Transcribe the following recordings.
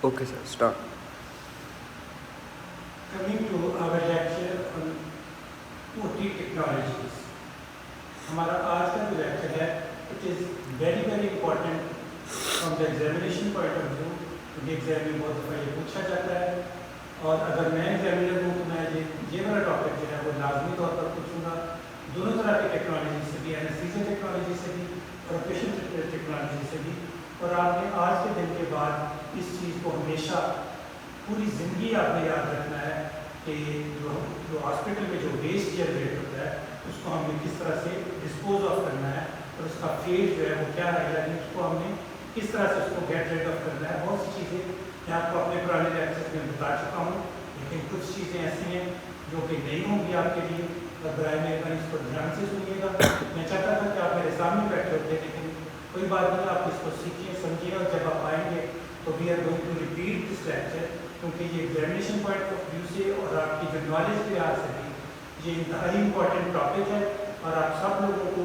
Okay, sir. Start. Coming to our lecture on OT technologies. हमारा आज का जो लेक्चर है it is very important from the examination point of view, क्योंकि exam में बहुत दफ़ा ये पूछा जाता है और अगर मैं एग्जामिनर हूँ तो मैं ये वाला टॉपिक जो है वो लाजमी तौर पर पूछूंगा दोनों तरह की टेक्नोलॉजी से भी, एनेस्थीसिया टेक्नोलॉजी से भी और ऑपरेशन टेक्नोलॉजी से भी। और आपने आज के दिन के बाद इस चीज़ को हमेशा पूरी ज़िंदगी आपने याद रखना है कि जो हॉस्पिटल में जो वेस्ट जनरेट होता है उसको हमने किस तरह से डिस्पोज ऑफ करना है और उसका फेज जो है वो क्या है, यानी उसको हमने किस तरह से उसको गेट रेड ऑफ करना है। बहुत सी चीज़ें मैं आपको अपने पुराने लेक्चर्स में बता चुका हूँ, लेकिन कुछ चीज़ें ऐसी हैं जो कि नहीं होंगी आपके लिए, और बराए मेहरबानी इसको ध्यान से सुनिएगा। मैं चाहता था कि आप मेरे सामने बैठे होते, लेकिन कोई बात नहीं, आप इसको सीखिए समझिए और जब आप आएंगे तो we are going to repeat this lecture, क्योंकि ये एग्जामिनेशन पॉइंट ऑफ व्यू से और आपकी जो नॉलेज के लिहाज से भी ये इंतहाई इंपॉर्टेंट टॉपिक है और आप सब लोगों को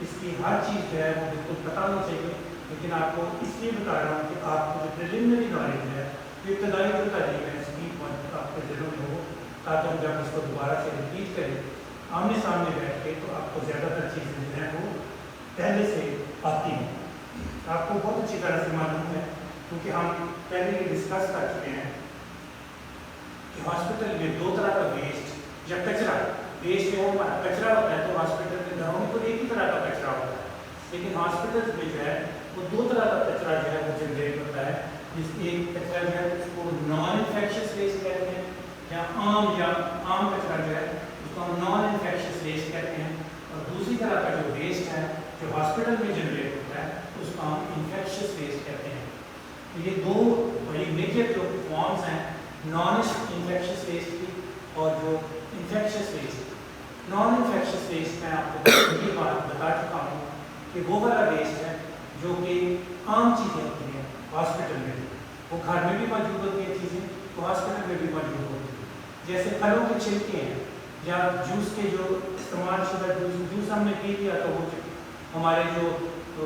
इसकी हर चीज़ जो है वो बिल्कुल पता होनी चाहिए। लेकिन आपको इसलिए बता रहा हूँ कि आपको जो प्रिलिमिनरी नॉलेज है, जो इब्तदाई जो तालीम है, इसकी आपके दिलों में हो, ताकि हम जब इसको दोबारा से रिपीट करें आमने सामने बैठ के तो आपको ज़्यादातर चीज़ें जो हैं वो पहले से आती हैं, आपको बहुत अच्छी तरह से मालूम है, क्योंकि हम पहले ये डिस्कस कर चुके हैं कि हॉस्पिटल में दो तरह का वेस्ट या कचरा, वेस्ट में वो कचरा होता है तो हॉस्पिटल में घरों में तो एक ही तरह का कचरा होता है, लेकिन हॉस्पिटल में जो है वो दो तरह का कचरा जो है वो जनरेट होता है। एक कचरा जो है उसको नॉन इन्फेक्शियस वेस्ट कहते हैं, या आम कचरा जो है उसको हम नॉन इन्फेक्शियस वेस्ट कहते हैं, और दूसरी तरह का जो वेस्ट है जो हॉस्पिटल में जनरेट होता है उसको हम इन्फेक्शियस वेस्ट कहते हैं। तो ये दो बड़ी मेजर जो फॉर्म्स हैं नॉन इन्फेक्शियस वेस्ट की और जो infectious waste. Non infectious waste मैं आपको ये बात बता चुका हूँ कि वो वाला वेस्ट है जो कि आम चीज़ें होती हैं हॉस्पिटल में, वो घर में भी मौजूद होती हैं चीज़ें, तो हॉस्पिटल में भी मौजूद होती हैं। जैसे फलों के छिलके हैं या जूस के जो इस्तेमाल शुदा जूस हमने पी लिया तो वो हमारे जो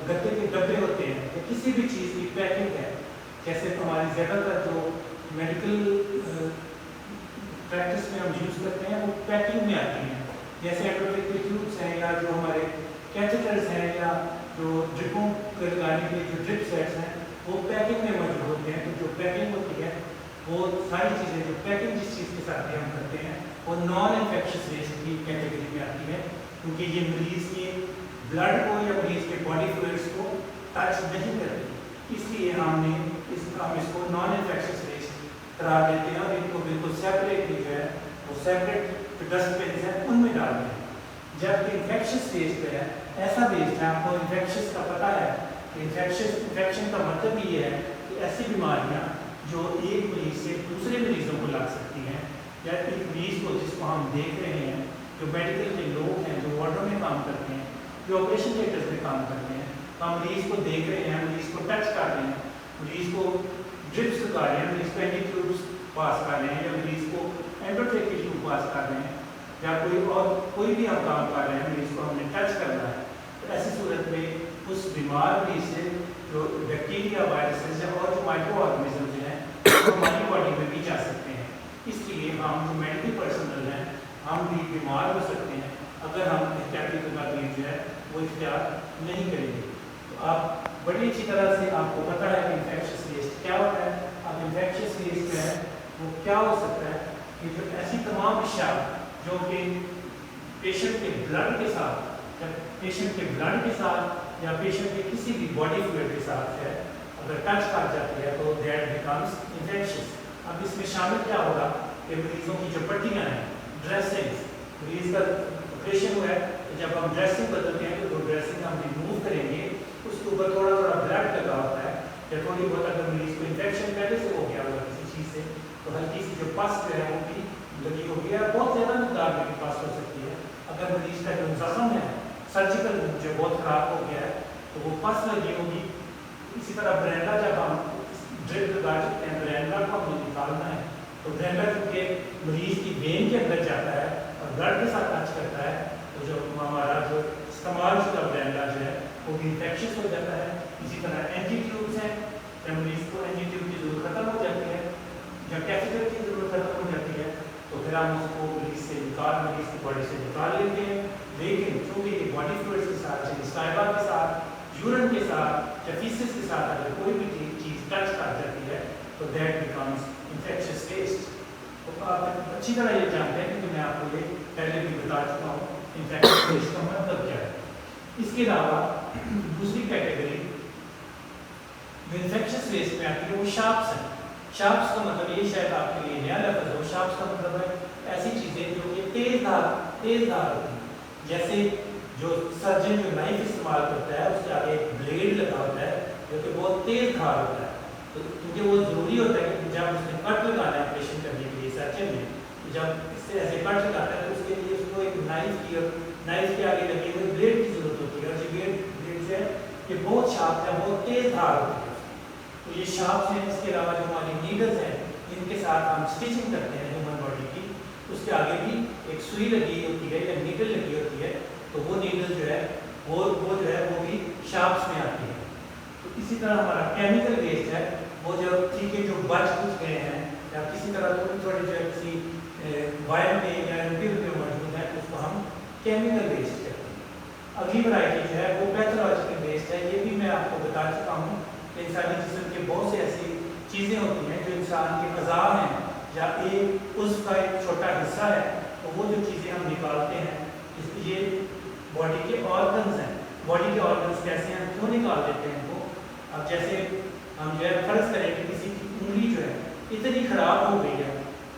गत्ते के डब्बे होते हैं या किसी भी चीज़ की पैकिंग है, जैसे हमारी ज़्यादातर जो मेडिकल प्रैक्टिस में हम यूज़ करते हैं वो पैकिंग में आती हैं, जैसे एंडोट्रैक ट्यूब्स हैं या जो हमारे कैथेटर्स हैं या जो ड्रिपों के लगाने के जो ड्रिप सेट्स हैं वो पैकिंग में मौजूद होते हैं। तो जो पैकिंग होती है वो सारी चीज़ें जो पैकिंग जिस चीज़ के साथ भी हम करते हैं वो नॉन इन्फेक्शियस वेस्ट की कैटेगरी में आती है, क्योंकि ये मरीज़ के ब्लड को या मरीज़ के बॉडी फ्लूइड्स को टच नहीं करती, इसलिए हम इसको नॉन इन्फेक्शियस वेस्ट करार देते हैं और इनको बिल्कुल सेपरेट जो है वो सेपरेट जो डस्टबिन है उनमें डालते हैं। जबकि इन्फेक्शियस वेस्ट है ऐसा वेस्ट है, आपको इन्फेक्शियस का पता है, इन्फेक्शन का मतलब ये है कि ऐसी बीमारियाँ जो एक मरीज से दूसरे मरीजों को लग सकती हैं, या एक मरीज को जिसको हम देख रहे हैं, जो मेडिकल के लोग हैं जो वार्डों में काम करते हैं, जो ऑपरेशन थिएटर्स में काम करते हैं, तो हम मरीज को देख रहे हैं, मरीज को टच कर रहे हैं, मरीज को ड्रिप्स लगा रहे हैं, मरीज को एंटी ट्यूब्स पास कर रहे हैं, या मरीज को एंडोट्रैक ट्यूब पास कर रहे हैं, या कोई भी हम काम कर रहे हैं, मरीज को हमने टच करना है, तो ऐसी सूरत में उस बीमार मरीज से जो बैक्टीरिया वायरसेस है और जो माइक्रो ऑर्गेनिज्म हैं वो हमारी बॉडी में भी जा सकते हैं। इसलिए हम जो मेडिकल पर्सनल हैं हम भी बीमार हो सकते हैं अगर हम एहतियाती तदाबीर जो है वो इख्तियार नहीं करेंगे। तो आप बड़ी अच्छी तरह से आपको पता है कि इन्फेक्शियस वेस्ट क्या होता है। अब इन्फेक्शियस वेस्ट जो है वो क्या हो सकता है कि जो ऐसी तमाम अशिया जो कि पेशेंट के ब्लड के साथ या पेशेंट के किसी भी बॉडी फ्लूइड के साथ है अगर टच कर जाती है तो दैट बिकम्स इन्फेक्शियस। अब इसमें शामिल क्या होगा कि मरीजों की जो पट्टियाँ हैं, ड्रेसिंग, मरीज का ऑपरेशन हुआ है तो जब हम ड्रेसिंग बदलते हैं तो वो ड्रेसिंग हम रिमूव करेंगे, उसके ऊपर थोड़ा ब्लड लगा होता है या थोड़ी बहुत अगर मरीज को इन्फेक्शन पहले से हो गया होगा किसी चीज़ से तो हल्की सी जो पस जो है वो भी लगी होगी या बहुत ज़्यादा मकदार में पास हो सकती है। अगर मरीज का जो जख्म है सर्जिकल जो बहुत ख़राब हो गया है तो वो पस लगी होगी। इसी तरह ब्रेंडा जब हम ड्रिप लगा चुके हैं, ब्रेंडा को हमें निकालना है तो ब्रेंडा चूँकि मरीज की वेन के अंदर जाता है और ब्लड के साथ टच करता है तो जो हमारा जो इस्तेमाल शुदा ब्रेंडा जो है वो भी इन्फेक्शियस हो जाता है। इसी तरह एंटी ट्यूब्स हैं, जब मरीज को एंटी ट्यूब की जरूरत खत्म हो जाती ہم اس کو مریض کی باڈی سے نکال لیتے ہیں. لیکن چونکہ یہ باڈی فلوئڈ کے ساتھ سلائیوا کے ساتھ یورین کے ساتھ یا فیسس کے ساتھ اگر کوئی بھی چیز ٹچ کر جاتی ہے تو دیٹ بیکمز انفیکشس ٹیسٹ. تو آپ اچھی طرح یہ جانتے ہیں کیونکہ میں آپ کو یہ پہلے بھی بتا چکا ہوں انفیکشس ٹیسٹ کا مطلب کیا ہے. اس کے علاوہ دوسری کیٹیگری جو انفیکشس ویسٹ میں آتی ہے وہ شارپس ہیں. شارپس کا مطلب یہ شاید آپ کے لیے نیا لفظ ہو. شارپس کا مطلب ہے ایسی چیزیں جو کہ تیز دھار ہوتی ہیں. جیسے جو سرجن جو نائف استعمال کرتا ہے اس کے آگے ایک بلیڈ لگا ہوتا ہے جو کہ بہت تیز دھار ہوتا ہے. تو کیونکہ وہ ضروری ہوتا ہے کہ جب اس نے کٹ لگانا ہے آپریشن کرنے کے لیے سرجن نے, جب اس سے ایسے کٹ لگاتا ہے تو اس کے لیے اس کو ایک نائف کے آگے لگے ہوئے بلیڈ کی ضرورت ہوتی ہے. اور یہ بلیڈ جو ہے یہ بہت شارپ ہے, بہت تیز دھار ہوتی ہے. تو یہ شارپس ہیں. اس کے علاوہ جو ہماری نیڈلز ہیں ان کے ساتھ ہم اسٹچنگ کرتے ہیں ہیومن باڈی کی, اس کے آگے بھی ایک سوئی لگی ہوتی ہے یا نیڈل لگی ہوتی ہے. تو وہ نیڈل جو ہے وہ بھی شارپس میں آتی ہے. تو اسی طرح ہمارا کیمیکل ویسٹ ہے وہ جو چیزیں جو بچ کچھ گئے ہیں یا کسی طرح تھوڑی جو ہے کسی وائر میں یا ریپیل میں موجود ہے اس کو ہم کیمیکل ویسٹ کہتے ہیں. اگلی ورائٹی جو ہے وہ پیتھولوجیکل ویسٹ ہے. یہ بھی میں آپ کو بتا چکا ہوں کہ انسانی جسم کے بہت سے ایسی چیزیں ہوتی ہیں جو انسان کے اعضاء ہیں یا ایک اس کا ایک چھوٹا حصہ ہے. تو وہ جو چیزیں ہم نکالتے ہیں یہ باڈی کے آرگنز ہیں. باڈی کے آرگنز کیسے ہیں, کیوں نکال دیتے ہیں وہ. اب جیسے ہم جو ہے فرض کریں کہ کسی کی انگلی جو ہے اتنی خراب ہو گئی ہے,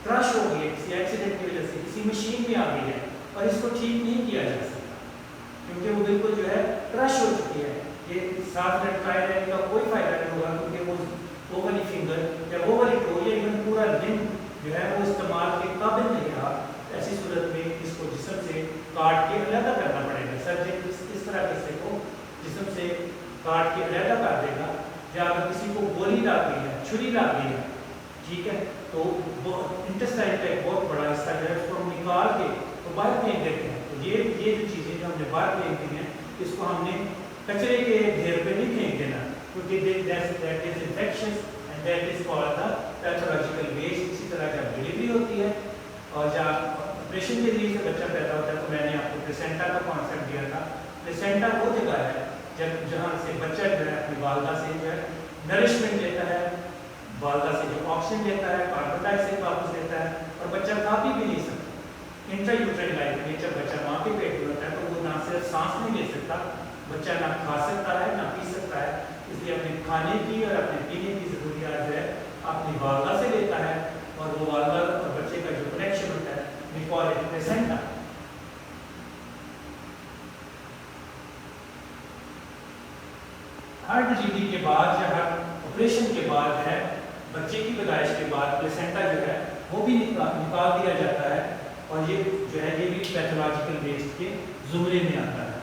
کرش ہو گئی ہے کسی ایکسیڈنٹ کی وجہ سے, کسی مشین میں آ گئی ہے اور اس کو ٹھیک نہیں کیا جا سکتا کیونکہ وہ بالکل جو ہے کرش ہو چکی ہے. یہ ساتھ لٹکائے رہنے کا کوئی فائدہ نہیں ہوگا کیونکہ وہ والی فنگر یا وہ والی ٹو یا ایون پورا لمب جو ہے وہ استعمال کے قابل نہیں رہا. ایسی صورت میں اس کو جسم سے کاٹ کے علیحدہ کرنا پڑے گا. سرجن اس طرح کے حصے کو جسم سے کاٹ کے علیحدہ کر دے گا. یا اگر کسی کو گولی لگ گئی ہے, چھری لگ گئی ہے, ٹھیک ہے, تو انٹسٹائن کا ایک بہت بڑا حصہ جو ہے اس کو ہم نکال کے تو باہر پھینک دیتے ہیں. تو یہ جو چیزیں جو ہم نے باہر پھینک دی ہیں اس کو ہم نے کچرے کے ڈھیر پہ نہیں پھینک دینا کیونکہ that is infection and that is called the pathological waste. اسی طرح جب ڈلیوری ہوتی ہے اور جب آپریشن کے ذریعے سے بچہ پیدا ہوتا ہے تو میں نے آپ کو پلیسینٹا کا کانسیپٹ دیا تھا. پلیسینٹا وہ جگہ ہے جہاں سے بچہ جو ہے اپنی والدہ سے جو ہے نرشمنٹ لیتا ہے, والدہ سے جو آکسیجن لیتا ہے, کاربن ڈائی آکسائڈ واپس لیتا ہے اور بچہ کھا بھی نہیں سکتا. انٹرا یوٹرائن لائف میں جب بچہ ماں کے پیٹ میں ہوتا ہے تو وہ نہ صرف سانس نہیں لے سکتا, بچہ نہ کھا سکتا ہے نہ پی سکتا ہے. اس لیے اپنے کھانے کی اور اپنے پینے کی ضروریات جو ہے اپنی والدہ سے لیتا ہے اور وہ والدہ اور بچے کا جو کنیکشن ہوتا ہے we call it placenta. Hare delivery کے بعد یا ہر آپریشن کے بعد ہے بچے کی پیدائش کے بعد پلیسینٹا جو ہے وہ بھی نکال دیا جاتا ہے اور یہ جو ہے یہ بھی پیتھولوجیکل ویسٹ کے زمرے میں آتا ہے.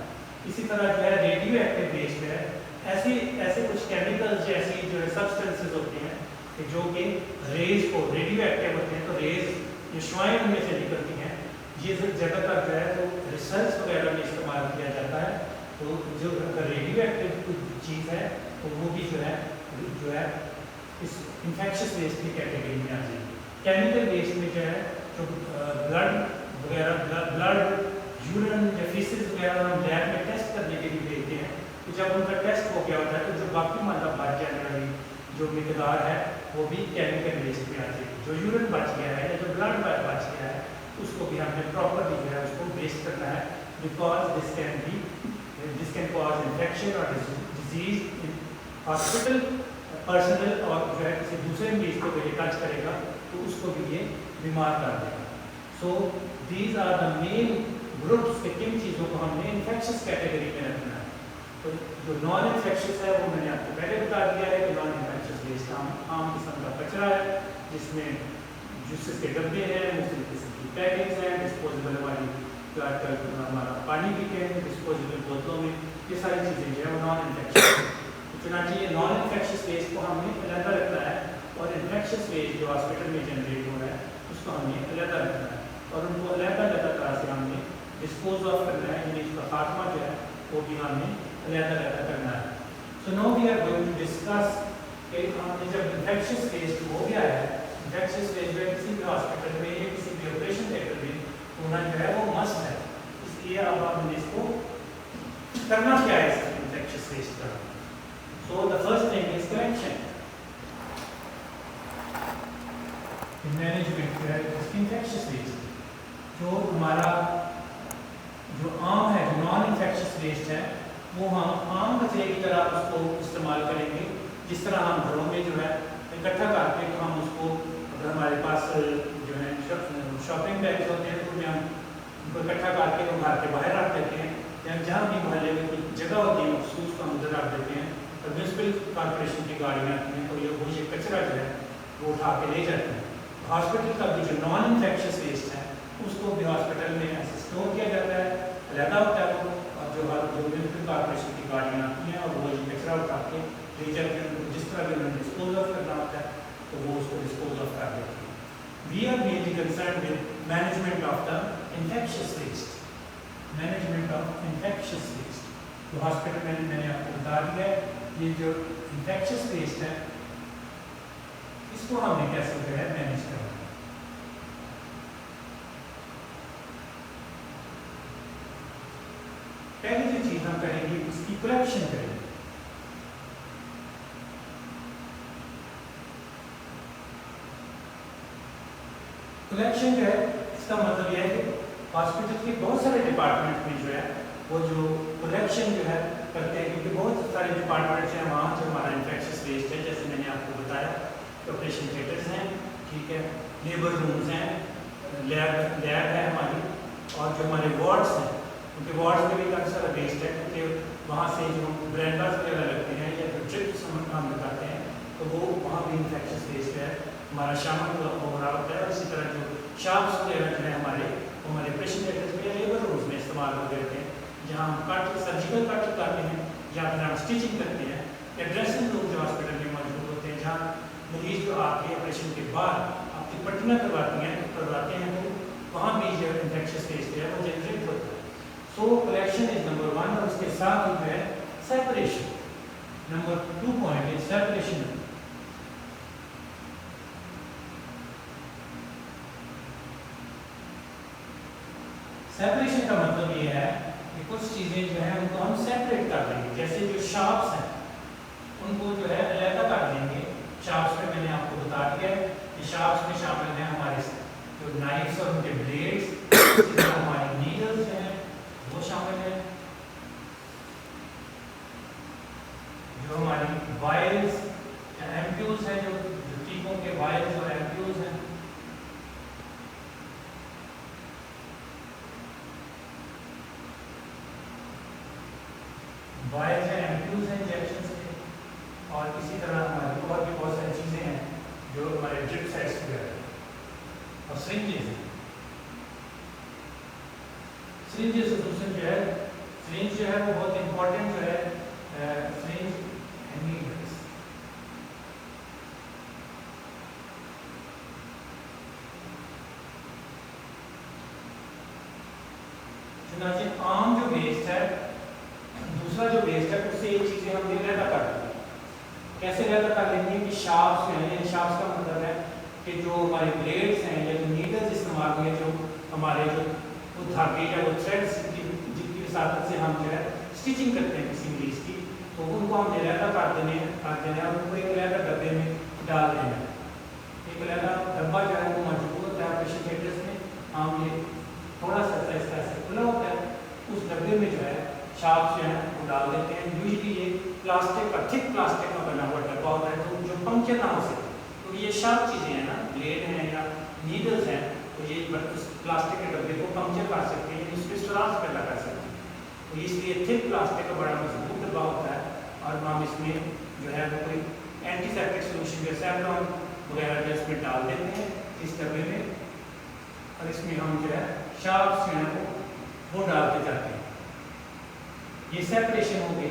اسی طرح جو ہے ریڈیو ایکٹیو ویسٹ ہے. ایسے کچھ کیمیکلز جیسی جو ہے سبسٹنسز ہوتے ہیں کہ جو کہ ریز کو ریڈیو ایکٹیو ہوتے ہیں. تو ریز جو شوائیں ان میں سے نکلتی ہیں یہ زیادہ تر جو ہے تو ریسرچ وغیرہ میں استعمال کیا جاتا ہے. تو جو اگر ریڈیو ایکٹیو چیز ہے تو وہ بھی جو ہے اس انفیکشس ویسٹ کی کیٹیگری میں آ جائے گی. کیمیکل ویسٹ میں جو ہے جو بلڈ وغیرہ بلڈ یورین یا فیسز وغیرہ ہم لیب میں ٹیسٹ کرنے کے لیے بھیجتے ہیں. تو جب ان کا ٹیسٹ ہو گیا ہوتا ہے تو جو باقی مادہ بچ جانے والی جو مقدار ہے وہ بھی کیمیکل ویسٹ میں آ جائے گی. جو یورین بچ گیا ہے یا جو بلڈ بچ گیا ہے اس کو بھی ہم نے پراپرلی جو ہے اس کو ویسٹ کرنا ہے because this can cause infection اور ڈیزیز ان ہاسپٹل پرسنل اور جو ہے کسی دوسرے مریض کو یہ ٹچ کرے گا تو اس کو بھی یہ بیمار کر دے گا. So these are the main groups کہ کن چیزوں کو ہم نے انفیکشس کیٹیگری میں رکھنا ہے. تو جو نان انفیکشس ہے وہ میں نے آپ کو پہلے بتا دیا ہے کہ نان انفیکشس ویسٹ عام قسم کا کچرا ہے جس میں جوسز کے ڈبے ہیں, مختلف قسم کی پیکنگز ہیں, ڈسپوزیبل والی ہمارا پانی پیتے ہیں ڈسپوزیبل بوتلوں میں, یہ ساری چیزیں جو ہے وہ نان انفیکشس. چنانچہ یہ نان انفیکشس ویسٹ کو ہم نے علیحدہ رکھنا ہے اور انفیکشس ویسٹ جو ہاسپٹل میں جنریٹ ہو رہا ہے اس کو ہم نے علیحدہ رکھنا ہے اور ان کو علیحدہ طرح سے ہم نے ڈسپوز آف کرنا ہے. یعنی اس کا خاتمہ جو ہے وہ بھی ہم نے علیحدہ کرنا ہے. So now we are going to discuss کہ ہم نے جب انفیکشس ویسٹ ہو گیا ہے, انفیکشس ویسٹ جو کسی بھی ہاسپٹل میں یا کسی بھی آپریشن करना क्या है इस इन्फेक्शियस वेस्ट का? So the first thing is collection, management है इसकी इन्फेक्शियस वेस्ट। जो हमारा जो आम है, जो नॉन इन्फेक्शियस वेस्ट है, वो हम आम कचरे की तरह उसको इस्तेमाल करेंगे। जिस तरह हम घरों में जो है इकट्ठा करते हैं, तो हम उसको, अगर हमारे पास जो है शॉपिंग बैग्स होते हैं तो उनमें हम उनको इकट्ठा करके वो घर के बाहर रख देते हैं, या जहाँ भी मोहल्ले में कोई जगह होती है मखसूस तो हम उधर रख देते हैं। और म्यूनसिपल कॉर्पोरेशन की गाड़ियाँ आती हैं तो ये कचरा जो है वो उठा के ले जाते हैं। हॉस्पिटल का भी जो नॉन इन्फेक्शियस वेस्ट है उसको भी हॉस्पिटल में ऐसे स्टोर किया जाता है, अलहदा होता है वो, और जो म्यूनसिपल कॉर्पोरेशन की गाड़ियाँ आती हैं और वो ये कचरा उठा के ले जाते हैं, जिस तरह भी उन्हें डिस्पोज ऑफ करना होता है तो वो उसको डिस्पोज ऑफ कर देते हैं। We are mainly concerned with management of the infectious waste, management of infectious waste। तो हॉस्पिटल में मैंने आपको बता दिया है ये जो infectious waste है इसको हमने कैसे जो है मैनेज करना है। पहली जो चीज हम करेंगे उसकी कलेक्शन करेंगे। कलेक्शन जो है इसका मतलब यह है कि हॉस्पिटल के बहुत सारे डिपार्टमेंट में जो है वो जो कलेक्शन जो है करते हैं, क्योंकि बहुत सारे डिपार्टमेंट्स हैं वहाँ जो हमारा इन्फेक्शियस वेस्ट है, जैसे मैंने आपको बताया ऑपरेशन थिएटर्स हैं, ठीक है, लेबर रूम्स हैं, लैब है हमारी, और जो हमारे वार्ड्स हैं क्योंकि वार्ड्स में भी काफ़ी सारा वेस्ट है, क्योंकि वहाँ से जो ब्रेंडास वगैरह लगते हैं या जो ड्रिप्स हम लगाते हैं तो वो वहाँ भी इन्फेक्शियस वेस्ट है हमारा शामिल हो रहा होता है। और इसी तरह जो शॉप्स वगैरह जो है हमारे ऑपरेशन थिएटर्स में या लेबर रूम्स में इस्तेमाल हो गए थे, जहाँ हम कट सर्जिकल कट करते हैं या फिर हम स्टिचिंग करते हैं, या ड्रेसिंग रूम जो हॉस्पिटल में मौजूद होते हैं जहाँ मरीज जो आके ऑपरेशन के बाद आपकी पट्टियाँ करवाते हैं तो वहाँ भी जो इन्फेक्शियस वेस्ट है वो जनरेट होता है। सो कलेक्शन इज नंबर 1, और उसके साथ ही जो है separation, number 2 point is separation. Separation का मतलब ये है कि कुछ चीज़ें जो हैं उनको हम सेपरेट कर देंगे, जैसे जो शॉप्स हैं उनको जो है अलग कर देंगे। शॉप्स में मैंने आपको बता दिया है कि शॉप्स में शामिल हैं हमारे जो नाइफ्स और उनके ब्लेड्स, हमारी नीडल्स हैं वो शामिल है, जो हमारी वायल्स या एम्प्यूल्स हैं, जो टीकों के वायल्स और एम्प्यूल्स हैं, वायल्स हैं, एम्प्यूल्स हैं इंजेक्शंस के, और इसी तरह हमारी और भी बहुत सारी चीज़ें हैं जो हमारे ड्रिप सेट्स वगैरह और सिरिंजेस हैं। सिरिंज सोल्यूशन जो है, सिरिंज जो है वो बहुत इंपॉर्टेंट जो है सिरिंज एंड नीडल्स। चुनाचे आम जो वेस्ट है, दूसरा जो वेस्ट है उससे ये चीज़ें हम अलग कर देंगे। कैसे अलग कर लेंगे कि शार्प्स हैं, शार्प्स का मतलब है कि जो हमारे ब्लेड्स हैं या जो नीडल्स इस्तेमाल हुए, जो हमारे जो धागे या वो थ्रेड्स जिनकी वसात से हम जो है स्टिचिंग करते हैं किसी मरीज की, तो उनको हम अलग कर देने और उनको एक अलग डब्बे में डाल देना। एक अलग डब्बा जो है वो मौजूद होता है ऑपरेशन थिएटर्स में, हम ये थोड़ा सा इस तरह से खुला होता है, उस डब्बे में जो है शार्प्स जो है वो डाल देते हैं। यूजली ये प्लास्टिक का, थिक प्लास्टिक का बना हुआ डब्बा होता है तो जो पंक्चर ना हो सके, तो ये शार्प चीज़ें हैं ना, ब्लेड हैं या नीडल्स हैं, तो ये प्लास्टिक के डब्बे को पंक्चर कर सकते हैं, इस पर स्ट्रास पैदा कर सकते हैं। तो इसलिए थिक प्लास्टिक का बड़ा मजबूत डब्बा होता है, और हम इसमें जो है वो कोई एंटीसेप्टिक सोल्यूशन जैसे सेफ्रॉन वगैरह जो इसमें डाल देते हैं इस डब्बे में, और इसमें हम जो है शार्प्स जो है वो डालते जाते हैं। ये सेपरेशन हो गई,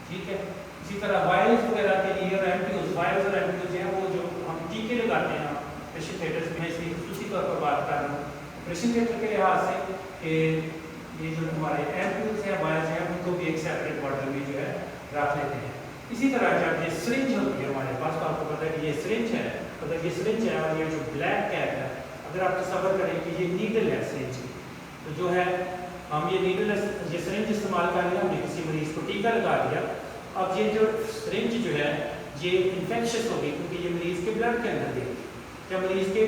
ठीक है। इसी तरह वायल्स वगैरह के लिए और एम्प्यूल्स, वायल्स और एम्प्यूल्स हैं वो जो हम टीके लगाते हैं ऑपरेशन थिएटर्स में, इसलिए दूसरी तौर पर बात कर रहा हूँ ऑपरेशन थिएटर के लिहाज से कि ये जो हमारे एम्प्यूल्स हैं, वायल्स हैं, उनको भी एक सेपरेट बॉटल में जो है रख लेते हैं। इसी तरह जब ये सिरिंज होती है हमारे पास, तो आपको पता है कि ये सिरिंज है, अगर ये सिरिंज है और ये जो ब्लैक कैप है, अगर आप तसव्वुर करें कि ये नीडल है सिरिंज की, तो जो है हम ये नीडल ये सिरिंज इस्तेमाल कर लिया, हमने किसी मरीज़ को टीका लगा दिया। अब ये जो सिरिंज जो है ये इन्फेक्शस हो गई क्योंकि ये मरीज़ के ब्लड के अंदर गई थी, जब मरीज़ के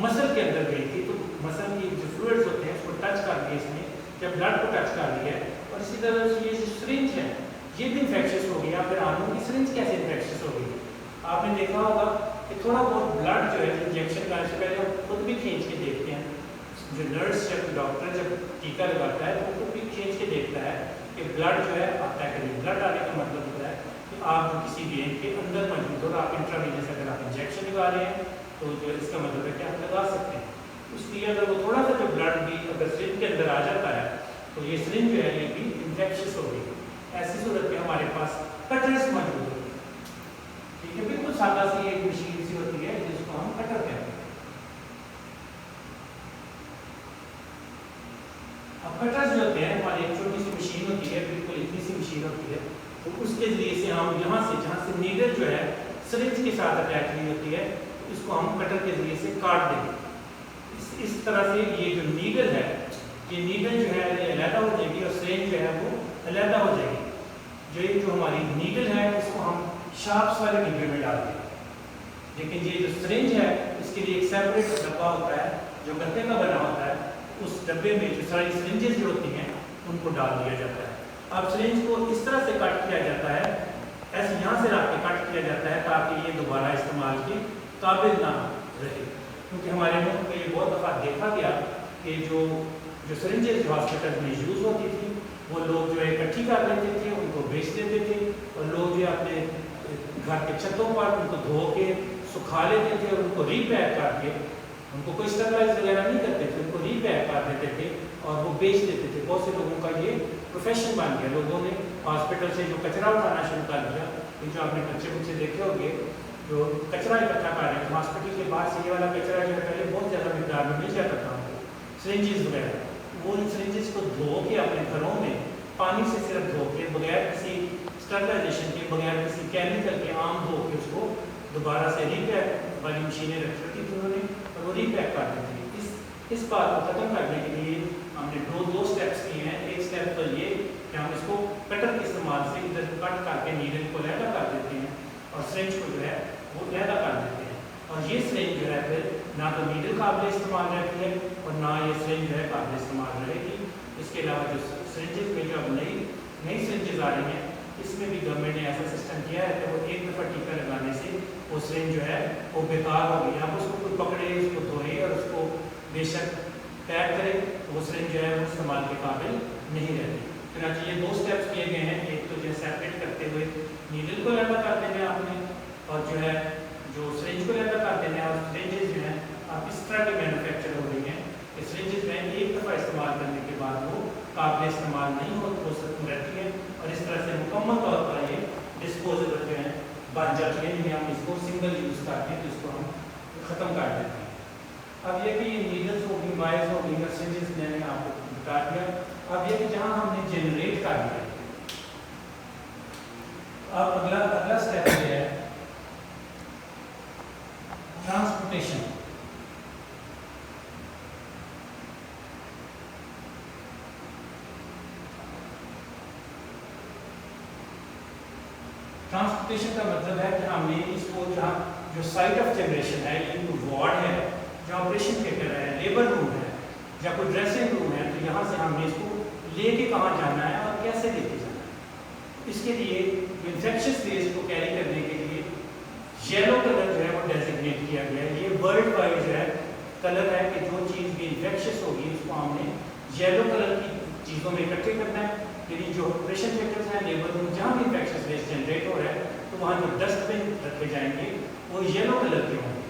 मसल के अंदर गई थी तो मसल की जो फ्लूइड्स होते हैं उसको टच कर दिया इसने, जब ब्लड को टच कर दिया और इसी तरह से ये जो सिरिंज है ये भी इन्फेक्शस हो गया। फिर आलू की सिरिंज कैसे इन्फेक्शस हो गई? आपने देखा होगा कि थोड़ा बहुत ब्लड जो है इंजेक्शन करने से पहले हम खुद भी खींच के देखते हैं, जो नर्स जब डॉक्टर जब टीका लगाता है वो खुद भी खींच के देखता है कि ब्लड जो है आता है कि नहीं। ब्लड आने का मतलब होता है कि आप किसी वेन के अंदर मौजूद हो, आप इंट्रावेनस अगर आप इंजेक्शन लगा रहे हैं तो जो इसका मतलब है कि आप लगा सकते हैं। इसलिए अगर वो थोड़ा सा जो ब्लड भी अगर सिरिंज के अंदर आ जाता है तो ये सिरिंज जो है ये भी इन्फेक्शस हो गई। ऐसी सूरत में हमारे पास कटर्स मौजूद होते हैं, ठीक है, बिल्कुल सादा सी एक मशीन सी होती है जिसको हम कटर कहते हैं। अब कटर्स जो होते हैं हमारी एक छोटी सी मशीन होती है, बिल्कुल इतनी सी मशीन होती है, तो उसके जरिए से हम यहाँ से जहाँ से नीडल जो है सिरिंज के साथ अटैच हुई होती है इसको हम कटर के जरिए से काट देंगे। इस तरह से ये जो नीडल है ये नीडल जो है ये अलहदा हो जाएगी और सिरिंज जो है वो अलहदा हो जाएगी। जो हमारी नीडल है इसको हम शार्प्स वाले डिब्बे में डाल देंगे, लेकिन ये जो सिरिंज है इसके लिए एक सेपरेट डब्बा होता है जो गत्ते का बना होता है, उस डब्बे में जो सारी सिरिंजेस जो होती हैं उनको डाल दिया जाता है। अब सिरिंज को इस तरह से कट किया जाता है, ऐसे यहाँ से रख के कट किया जाता है ताकि ये दोबारा इस्तेमाल के काबिल ना रहे, क्योंकि हमारे मुल्क में ये बहुत दफ़ा देखा गया कि जो सिरिंजेस जो हॉस्पिटल में यूज़ होती थी वो लोग जो है इकट्ठी कर लेते थे, उनको बेच देते थे और लोग जो अपने घर के छतों पर उनको धो के सुखा लेते थे और उनको रीपैक करके, उनको कोई स्टरलाइज वगैरह नहीं करते थे, उनको रीपैक कर देते थे और वो बेच देते थे। बहुत से लोगों का ये प्रोफेशन बन गया। लोगों ने हॉस्पिटल से जो कचरा उठाना शुरू कर दिया, जो आपने बच्चे देखे होंगे जो कचरा इकट्ठा कर रहे थे हॉस्पिटल के बाद से, ये वाला कचरा जो है पहले बहुत ज़्यादा मिकदार में मिल जाता था हमको, सिरिंजेस वगैरह, वो इन सिरिंजेस को धो के अपने घरों में पानी से सिर्फ धो के बगैर किसी स्टरलाइजेशन के, बगैर किसी केमिकल के, आम धो के उसको दोबारा से रीपैक वाली मशीनें रख रखी थी उन्होंने और वो रीपैक कर देते थे। इस बात को ख़त्म करने के लिए हमने दो स्टेप्स किए हैं। एक स्टेप तो ये कि हम इसको कटर के इस्तेमाल से इधर कट करके नीडल को लहदा कर देते हैं और सिरिंज को जो है वो लहदा कर देते हैं, और ये सिरिंज जो है फिर ना तो नीडल काबिल इस्तेमाल रहती है और ना ये सिरिंज जो है काबिल इस्तेमाल रहेगी। इसके अलावा जो सिरिंजेस में जो अब नई सिरिंजेस आ रही हैं इसमें भी गवर्नमेंट ने ऐसा सिस्टम किया है कि वो एक दफ़ा टीका लगाने से वो सिरिंज जो है वो बेकार हो गई। आप उसको कोई पकड़े, उसको धोए और उसको बेशक पैक करे, वो सिरिंज जो है वो इस्तेमाल के काबिल नहीं रहती। फिर ये दो स्टेप्स किए गए हैं, एक तो जो सेपरेट करते हुए नीडल को लहदा कर देना आपने, और जो है जो सिरिंज को लहदा कर देना है। और सिरिंजेस जो हैं आप इस तरह के मैन्युफैक्चर हो रही हैं कि सिरिंजेस में एक दफ़ा इस्तेमाल करने के बाद वो काबिल इस्तेमाल नहीं हो सकती रहती है और इस तरह से मुकम्मल तौर पर ये डिस्पोजेबल जो है बन जाती है, जिन्हें हम इसको सिंगल यूज़ करते हैं तो इसको हम ख़त्म कर देते हैं। अब ये कि नीडल्स हो गई, वायर्स हो गई, सिरिंजेस मैंने आपको बता दिया। अब ये कि जहाँ हमने जनरेट कर दिया, अब अगला स्टेप ये है ट्रांसपोर्टेशन। ट्रांसपोर्टेशन का मतलब है कि हमने इसको जहाँ जो साइट ऑफ जनरेशन है, ये वार्ड है, जहाँ ऑपरेशन थिएटर है, लेबर रूम है या कोई ड्रेसिंग रूम है, तो यहाँ से हमने इसको लेके कहाँ जाना है और कैसे लेके जाना है। इसके लिए इन्फेक्शियस फेज को कैरी करने के लिए येलो कलर जो है वो डेजिग्नेट किया गया है। ये वर्ल्ड वाइड जो है कलर है कि जो चीज़ भी इन्फेक्शियस होगी उसको हमने येलो कलर की चीज़ों में इकट्ठे करना है। यानी जो ऑपरेशन थिएटर्स हैं, लेबर रूम, जहाँ भी इन्फेक्शियस वेस्ट जनरेट हो रहा है तो वहाँ जो डस्टबिन रखे जाएंगे वो येलो कलर के होंगे।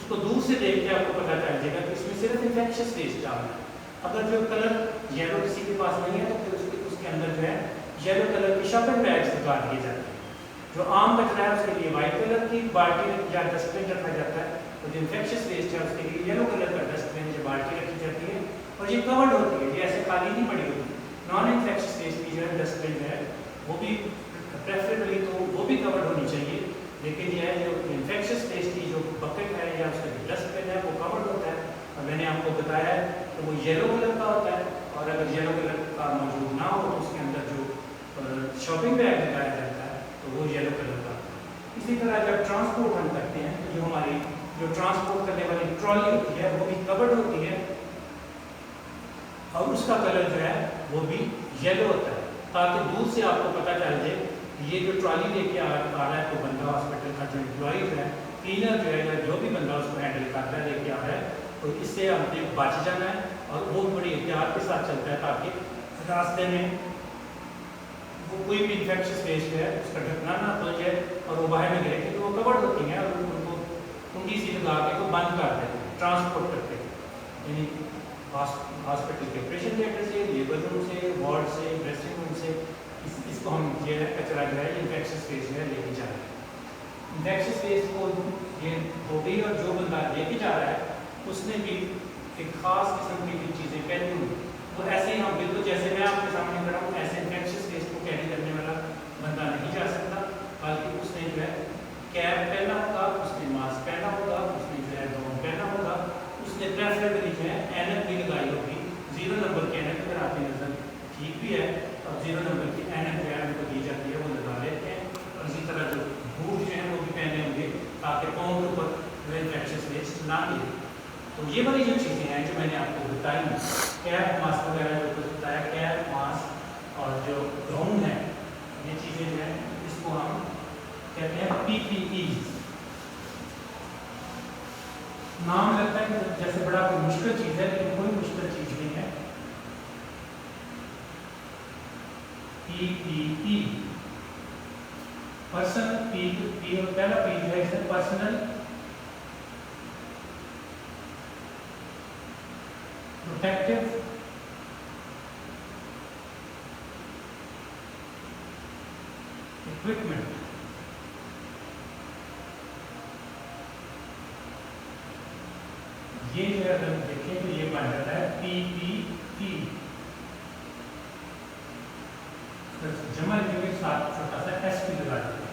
उसको दूर से देख के आपको पता चल जाएगा कि इसमें सिर्फ इन्फेक्शियस वेस्ट डालना है। अगर जो कलर येलो किसी के पास नहीं है तो फिर उसके अंदर जो है येलो कलर की शॉपिंग बैग्स निकाल दिए जाते हैं। जो आम कचरा है उसके लिए वाइट कलर की बाल्टी या डस्टबिन रखा जाता है, तो जो इन्फेक्शियस वेस्ट है उसके लिए येलो कलर का डस्टबिन या बाल्टी रखी जाती है और ये कवर्ड होती है, ये ऐसे खाली नहीं पड़ी होती। नॉन इन्फेक्शियस वेस्ट की जो है डस्टबिन है वो भी प्रेफरेबली तो वो भी कवर्ड होनी चाहिए, लेकिन यह है जो इन्फेक्शियस वेस्ट की जो बकेट है या उसका डस्टबिन है वो कवर्ड होता है। और मैंने आपको बताया है तो वो येलो कलर का होता है और اور اگر येलो کلر کا موجود نہ ہو تو اس کے اندر جو شاپنگ بیگ لگایا جاتا ہے تو وہ येलो کلر کا. اسی طرح جب ٹرانسپورٹ ہم کرتے ہیں تو جو ہماری جو ٹرانسپورٹ کرنے والی ٹرالی ہوتی ہے وہ بھی کورڈ ہوتی ہے اور اس کا کلر جو ہے وہ بھی یلو ہوتا ہے تاکہ دور سے آپ کو پتہ چل جائے کہ یہ جو ٹرالی لے کے آ رہا ہے تو بندہ ہاسپٹل کا جو امپلائی ہے کلینر جو ہے یا جو بھی بندہ اس کو ہینڈل کر رہا ہے لے کے آ رہا ہے تو اس سے ہم نے بچ جانا ہے اور وہ بڑی احتیاط کے ساتھ چلتا ہے تاکہ راستے میں وہ کوئی بھی انفیکشس ویسٹ ہے اس کا ڈھکنا نہ کھل جائے اور وہ باہر نہ گرے کیونکہ وہ کورڈ ہوتی ہیں اور ان کو کنڈی سی لگا کے کو بند کر دیتے ہیں ٹرانسپورٹ کرتے ہیں یعنی ہاسپٹل کے آپریشن تھیٹر سے لیبر روم سے وارڈ سے ڈریسنگ روم سے اس کو ہم یہ کچرا جو ہے انفیکشس ویسٹ جو ہے لے کے جا رہے ہیں. انفیکشس ویسٹ کو یہ ہو گئی اور جو بندہ لے کے جا رہا ہے اس نے بھی ایک خاص قسم کی چیزیں پہنی ہوئی وہ ایسے ہی ہم بالکل جیسے میں آپ کے سامنے کھڑا ہوں ایسے انفیکشس ویسٹ کو کیری کرنے والا بندہ نہیں جا سکتا بلکہ اس نے جو ہے کیپ پہنا ہوگا اس نے ماسک پہنا ہوگا اس نے جو ہے گاؤن پہنا ہوگا اس نے پریفریبلی جو ہے اینک بھی لگائی ہوگی 0 نمبر کی اینک اگر آپ کی نظر ٹھیک بھی ہے اور 0 نمبر کی اینک جو ہے ان کو دی جاتی ہے وہ لگا لیتے ہیں اور اسی طرح جو بوٹ جو ہیں وہ بھی پہنے ہوں گے تاکہ پاؤں کے اوپر جو انفیکشس ویسٹ نہ ملے. تو یہ بڑی جو چیزیں ہیں جو میں نے آپ کو بتائی ہیں کیپ ماسک وغیرہ جو کچھ بتایا کیپ ماسک اور جو گاؤن ہے یہ چیزیں جو ہیں اس کو ہم کہتے ہیں پی پی ای. نام لگتا ہے جیسے بڑا کوئی مشکل چیز ہے لیکن کوئی مشکل چیز نہیں ہے. پی پی ای پرسنل پی پہلا پی جو ہے اسے پرسنل پروٹیکٹیو اکوپمنٹ. یہ جو ہے اگر دیکھیں تو یہ بن جاتا ہے پی پی ای جمع کے ساتھ چھوٹا سا ایس پی لگا دیتے ہیں.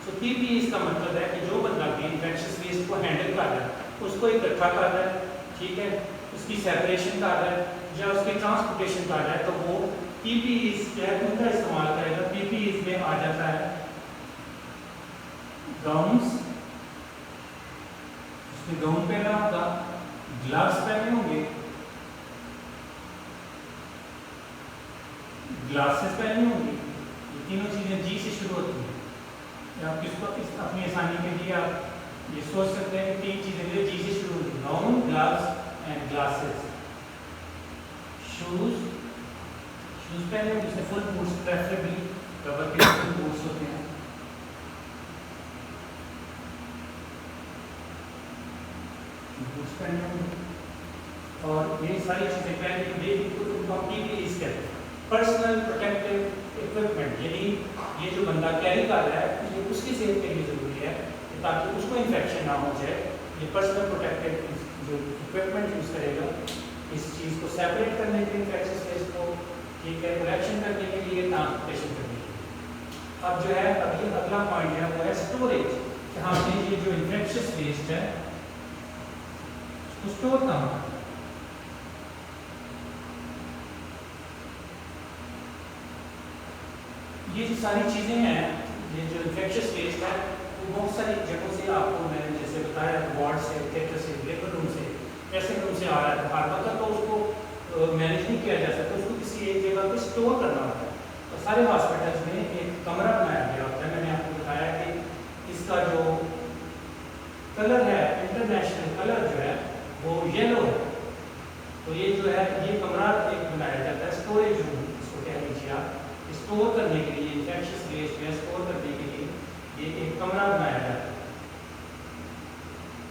تو پی پی اس کا مطلب ہے کہ جو بندہ بھی انفیکشس ویسٹ کو ہینڈل کر رہا ہے اس کو اکٹھا کر رہا ہے ٹھیک ہے اس کی سیپریشن کر رہا ہے یا اس کی ٹرانسپورٹیشن کر رہا ہے تو وہ پی پی ایز جو ہے ان کا استعمال کرے گا. پی پی ایز میں آ جاتا ہے گاؤنس اس میں گاؤن پہنا ہوگا گلوز پہنے ہوں گے گلاسز پہنے ہوں گی یہ تینوں چیزیں جی سے شروع ہوتی ہیں. آپ کس کو اپنی آسانی کے لیے آپ یہ سوچ سکتے ہیں کہ تین چیزیں جو جی سے شروع ہوتی ہیں gown gloves and glasses. Shoes پہنے ہوں جس سے فل بوٹس پریفریبلی ربر کے فل بوٹس ہوتے ہیں. بوٹس پہنے ہوں گے اور یہ ساری چیزیں پہنے ہوں گے. پرسنل پروٹیکٹیو اکوپمنٹ یعنی یہ جو بندہ کیری کر رہا ہے یہ اس کی صحت کے لیے ضروری ہے تاکہ اس کو انفیکشن نہ ہو جائے. یہ پرسنل پروٹیکٹیو جو اکوپمنٹ یوز کرے گا اس چیز کو سیپریٹ کرنے کے لیے انفیکشس ویسٹ کو ٹھیک ہے کلیکشن کرنے کے لیے ٹرانسپورٹیشن کرنے کے لیے. اب جو ہے اب یہ اگلا پوائنٹ ہے وہ ہے اسٹوریج کہ ہم نے یہ جو انفیکشس ویسٹ ہے اس کو اسٹور کہاں کرنا. یہ جو ساری چیزیں ہیں یہ جو انفیکشس ویسٹ ہے وہ بہت ساری جگہوں سے آپ کو میں نے جیسے بتایا وارڈ سے تھیٹر سے لیبر روم سے ڈریسنگ روم سے آ رہا ہے ہر وقت تو اس کو مینیج نہیں کیا جا سکتا اس کو کسی ایک جگہ پہ اسٹور کرنا ہوتا ہے. اور سارے ہاسپٹلس میں ایک کمرہ بنایا گیا ہوتا ہے. میں نے آپ کو بتایا کہ اس کا جو کلر ہے انٹرنیشنل کلر جو ہے وہ یلو ہے. تو یہ جو ہے یہ کمرہ ایک بنایا جاتا ہے اسٹوریج روم اس کو کہہ لیجیے آپ. اسٹور کرنے کے لیے انفیکشس ویسٹ میں اسٹور کرنے کے لیے یہ ایک کمرہ بنایا جاتا ہے.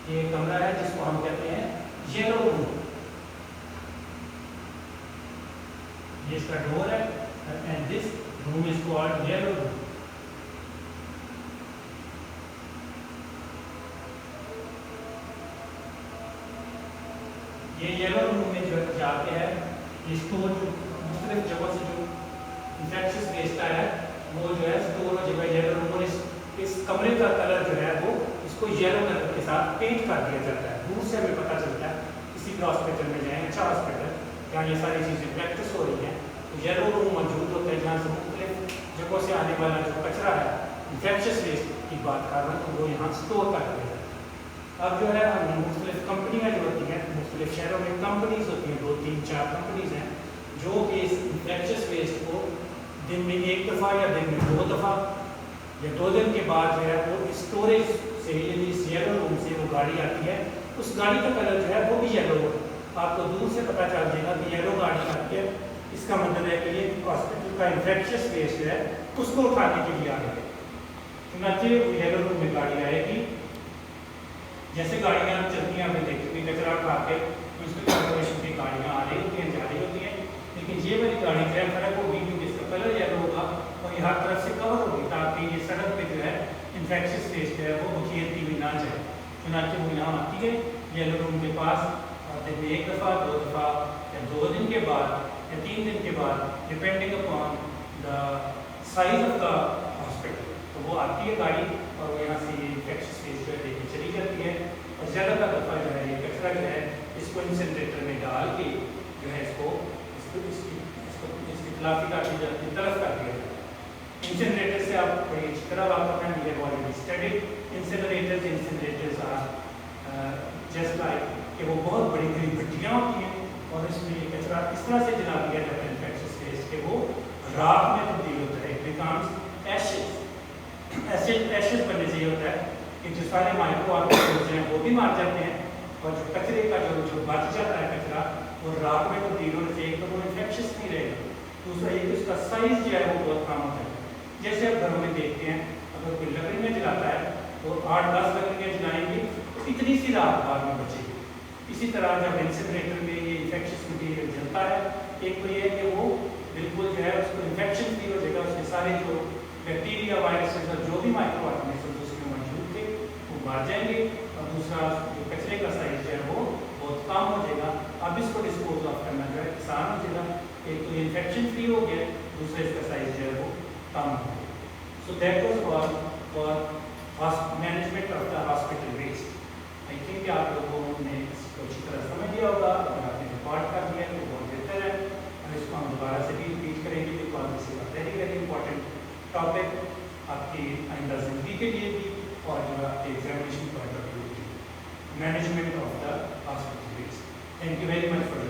یہ کمرہ ہے جس کو ہم کہتے ہیں یلو روم. یہ اس کا ڈور ہے and this room is called yellow room. یہ یلو روم میں جو جاتے ہیں یہ اسٹور جو مختلف جگہوں سے جو انفیکشس ویسٹ ہے وہ جو ہے اسٹور ہو جائے گا یلو روم. اور اس کمرے کا کلر جو ہے وہ اس کو یلو کلر کے ساتھ پینٹ کر دیا جاتا ہے. دور سے ہمیں پتہ چلتا ہے کسی بھی ہاسپٹل میں جائیں اچھا ہاسپٹل जहाँ ये सारी चीज़ें प्रैक्टिस हो रही हैं, तो येलो रूम मौजूद होता है जहाँ से मुख्तलिफ जगहों से आने वाला जो कचरा है, इन्फेक्शियस वेस्ट की बात कर रहा हूँ, तो वो यहाँ स्टोर कर दिया जाता है। अब जो है मुख्तलिफ कंपनियाँ जो होती हैं, मुख्तलिफ शहरों में कंपनीज होती हैं, 2, 3, 4 कंपनीज हैं जो कि इस इन्फेक्शियस वेस्ट को दिन में 1 दफ़ा या दिन में 2 दफ़ा या 2 दिन के बाद जो है वो स्टोरेज से, यदि इस येलो रूम से वो गाड़ी आती है, उस गाड़ी का कलर जो है वो भी येलो हो, आपको दूर से पता चल जाएगा कि येलो गाड़ी आती है, इसका मतलब है कि ये हॉस्पिटल का इन्फेक्शियस वेस्ट जो है उसको उठाने के लिए आ रही है। चुनाचे येलो रूम में गाड़ी आएगी, जैसे गाड़ियाँ चलती हैं, आपने देखी हुई कचरा उठा के म्यूनसिपल कॉर्पोरेशन की गाड़ियाँ आ रही होती हैं, जा रही होती हैं, लेकिन ये वाली गाड़ी जो है फर्क होगी क्योंकि इसका कलर येलो होगा और ये हर तरफ से कवर होगी ताकि ये सड़क पे जो है इन्फेक्शियस वेस्ट जो है वो बखेरती हुई ना जाए। चुनाचे वो यहाँ आती है येलो रूम के पास, दिन में 1 दफ़ा, 2 दफ़ा या 2 दिन के बाद या 3 दिन के बाद, depending upon the size of the hospital, तो वो आती है गाड़ी और वो यहाँ से ये इन्फेक्शियस वेस्ट जो है लेके चली जाती है और ज़्यादातर दफ़ा जो है ये कचरा जो है इसको इंसिनरेटर में डाल के जो है इसकी खिलाफी काटी जाती है, तलफ कर दिया जाता है। इंसिनरेटर से आप कोई अच्छी तरह वापस हैं, we have already studied incinerators are just like कि वो बहुत बड़ी बड़ी भट्टियाँ होती हैं और इसमें ये कचरा इस तरह से जला दिया जाता है इन्फेक्शियस वेस्ट के वो राख में तब्दील होता है, इट बिकम्स एशेज। एशेज बनने से ये होता है कि जो सारे माइक्रो ऑर्गेनिजम्स हैं वो भी मार जाते हैं और जो कचरे का जो बच जाता है कचरा वो राख में तब्दील होने से एक तो वो इन्फेक्शियस नहीं रहेगा, दूसरा ये कि उसका साइज़ जो है वो बहुत कम होता है। जैसे आप घरों में देखते हैं, अगर कोई लकड़ी में जलाता है तो 8-10 लकड़ियाँ जलाएंगे तो इतनी सी राख बाद में बचेगी। इसी तरह जब इंसिनरेटर में ये इन्फेक्शियस मटीरियल जलता है, एक तो ये है कि वो बिल्कुल जो है उसको इन्फेक्शन फ्री हो जाएगा, उसके सारे जो बैक्टीरिया, वायरसेस और जो भी माइक्रो ऑर्गेनिजम्स उसमें मौजूद थे वो मर जाएंगे और दूसरा जो कचरे का साइज जो है वो बहुत कम हो जाएगा। अब इसको डिस्पोज ऑफ करना जो है आसान हो जाएगा, एक तो इन्फेक्शन फ्री हो गया, दूसरा इसका साइज जो है वो कम हो गया। So that was for management of the hospital waste. I think आप लोगों ने इसको अच्छी तरह समझ लिया होगा, अगर आपने रिकॉर्ड कर दिया तो बहुत बेहतर है और इसको हम दोबारा से भी रिपीट करेंगे because this is a very very important topic आपकी आइंदा जिंदगी के लिए भी और जो आपके एग्जामिनेशन पॉइंट ऑफ व्यू के लिए, management of the hospital waste. Thank you very much for